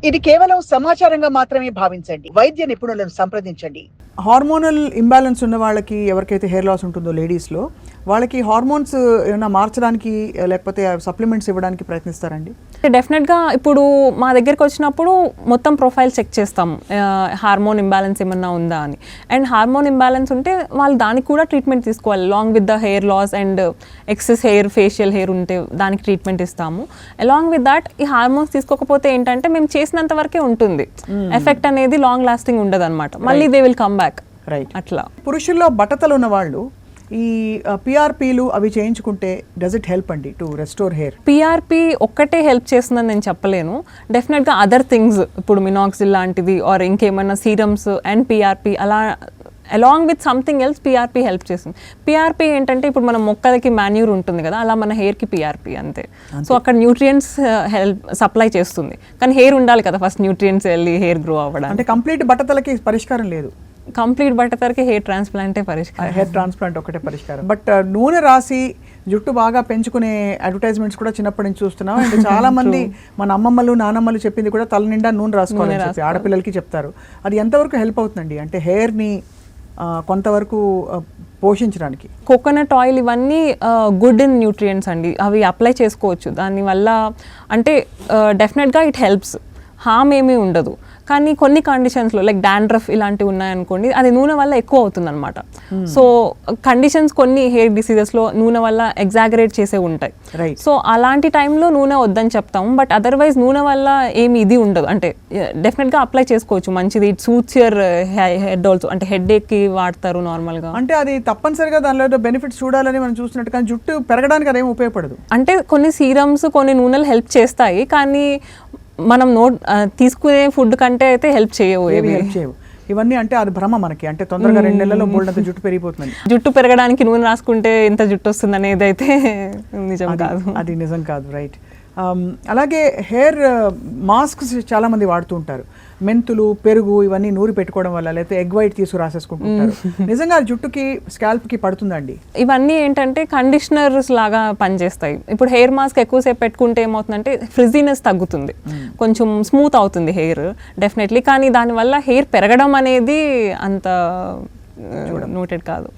ఇది కేవలం సమాచారంగా మాత్రమే భావించండి. వైద్య నిపుణులను సంప్రదించండి. హార్మోనల్ ఇంబ్యాలెన్స్ ఉన్న వాళ్ళకి, ఎవరికైతే హెయిర్ లాస్ ఉంటుందో లేడీస్లో, వాళ్ళకి హార్మోన్స్ ఏమైనా మార్చడానికి లేకపోతే సప్లిమెంట్స్ ఇవ్వడానికి ప్రయత్నిస్తారండి? డెఫినెట్గా ఇప్పుడు మా దగ్గరికి వచ్చినప్పుడు మొత్తం ప్రొఫైల్ చెక్ చేస్తాము, హార్మోన్ ఇంబ్యాలెన్స్ ఏమన్నా ఉందా అని. అండ్ హార్మోన్ ఇంబ్యాలెన్స్ ఉంటే వాళ్ళు దానికి కూడా ట్రీట్మెంట్ తీసుకోవాలి. Along with the hair loss and excess hair, facial hair ఉంటే దానికి ట్రీట్మెంట్ ఇస్తాము. అలాంగ్ విత్ దాట్ ఈ హార్మోన్స్ తీసుకోకపోతే ఏంటంటే మేము చేసినంత వరకే ఉంటుంది, ఎఫెక్ట్ అనేది లాంగ్ లాస్టింగ్ ఉండదు అనమాట. మళ్ళీ they will come back. Right. అట్లా పురుషుల్లో బట్టతలు ఉన్న వాళ్ళు ఈ పిఆర్పీలు అవి చేయించుకుంటే డస్ ఇట్ హెల్ప్ అండి టు రెస్టోర్ హెయిర్? పిఆర్పి ఒక్కటే హెల్ప్ చేస్తుందని నేను చెప్పలేను. డెఫినెట్గా అదర్ థింగ్స్, ఇప్పుడు మినాక్సిల్ లాంటిది ఆర్ ఇంకేమైనా సీరమ్స్ అండ్ పిఆర్పి అలా along with something else PRP help చేస్తుంది. పిఆర్పి ఏంటంటే ఇప్పుడు మన మొక్కలకి మాన్యూర్ ఉంటుంది కదా, అలా మన హెయిర్కి పిఆర్పి అంతే. సో అక్కడ న్యూట్రియంట్స్ హెల్ప్ సప్లై చేస్తుంది, కానీ హెయిర్ ఉండాలి కదా ఫస్ట్, న్యూట్రియంట్స్ వెళ్ళి హెయిర్ గ్రో అవ్వడం. అంటే కంప్లీట్ బట్టతలకి పరిష్కారం లేదు, కంప్లీట్ బట్టతలకి హెయిర్ ట్రాన్స్ప్లాంటే పరిష్కారం. హెయిర్ ట్రాన్స్ప్లాంట్ ఒకటే పరిష్కారం. బట్ నూనె రాసి జుట్టు బాగా పెంచుకునే అడ్వర్టైజ్మెంట్స్ కూడా చిన్నప్పటి నుంచి చూస్తున్నాం. అండ్ చాలా మంది మన అమ్మమ్మలు నానమ్మలు చెప్పింది కూడా తల నిండా నూనె రాసుకోవాలని చెప్పి ఆడపిల్లలకి చెప్తారు. అది ఎంతవరకు హెల్ప్ అవుతుందండి అంటే హెయిర్ని కొంతవరకు పోషించడానికి? కోకోనట్ ఆయిల్ ఇవన్నీ గుడ్ ఇన్ న్యూట్రియంట్స్ అండి, అవి అప్లై చేసుకోవచ్చు. దానివల్ల అంటే డెఫినెట్గా ఇట్ హెల్ప్స్, హామ్ ఏమీ ఉండదు. కానీ కొన్ని కండిషన్స్లో లైక్ డాండ్రఫ్ ఇలాంటివి ఉన్నాయనుకోండి, అది నూనె వల్ల ఎక్కువ అవుతుంది అనమాట. సో కండిషన్స్ కొన్ని హెయిర్ డిసీజెస్లో నూనె వల్ల ఎగ్జాగరేట్ చేసే ఉంటాయి. సో అలాంటి టైంలో నూనె వద్దని చెప్తాము. బట్ అదర్వైజ్ నూనె వల్ల ఏమి ఇది ఉండదు, అంటే డెఫినెట్గా అప్లై చేసుకోవచ్చు, మంచిది. It suits your head also, అంటే హెడ్ ఏక్కి వాడతారు నార్మల్గా. అంటే అది తప్పనిసరిగా దానిలో ఏదో బెనిఫిట్స్ చూడాలని మనం చూస్తున్నట్టు, కానీ జుట్టు పెరగడానికి అదేం ఉపయోగపడదు. అంటే కొన్ని సీరమ్స్ కొన్ని నూనెలు హెల్ప్ చేస్తాయి, కానీ మనం తీసుకునే ఫుడ్ కంటే అయితే హెల్ప్ చేయవు. ఇవన్నీ అంటే అది భ్రమ మనకి, అంటే తొందరగా 2 నెలల్లో బోల్డంత జుట్టు పెరిగిపోతుంది. జుట్టు పెరగడానికి నూనె రాసుకుంటే ఎంత జుట్టు వస్తుంది అనేది అయితే నిజం కాదు, అది నిజం కాదు. రైట్. అలాగే హెయిర్ మాస్క్స్ చాలా మంది వాడుతూ ఉంటారు. మెంతులు, పెరుగు ఇవన్నీ నూరి పెట్టుకోవడం వల్ల, లేకపోతే ఎగ్ వైట్ తీసుకు రాసేసుకుంటుంటారు. నిజంగా జుట్టుకి, స్కాల్ప్కి పడుతుందండి? ఇవన్నీ ఏంటంటే కండిషనర్స్ లాగా పనిచేస్తాయి. ఇప్పుడు హెయిర్ మాస్క్ ఎక్కువసేపు పెట్టుకుంటే ఏమవుతుందంటే ఫ్రిజీనెస్ తగ్గుతుంది, కొంచెం స్మూత్ అవుతుంది హెయిర్ డెఫినెట్లీ. కానీ దానివల్ల హెయిర్ పెరగడం అనేది అంత నోటెడ్ కాదు.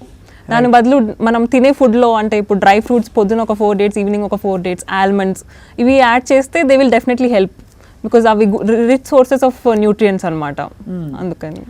దాని బదులు మనం తినే ఫుడ్లో, అంటే ఇప్పుడు డ్రై ఫ్రూట్స్ పొద్దున ఒక 4 dates, ఈవినింగ్ ఒక 4 dates, ఆల్మండ్స్ ఇవి యాడ్ చేస్తే they will definitely help, because అవి రిచ్ సోర్సెస్ ఆఫ్ న్యూట్రియంట్స్ అనమాట. అందుకని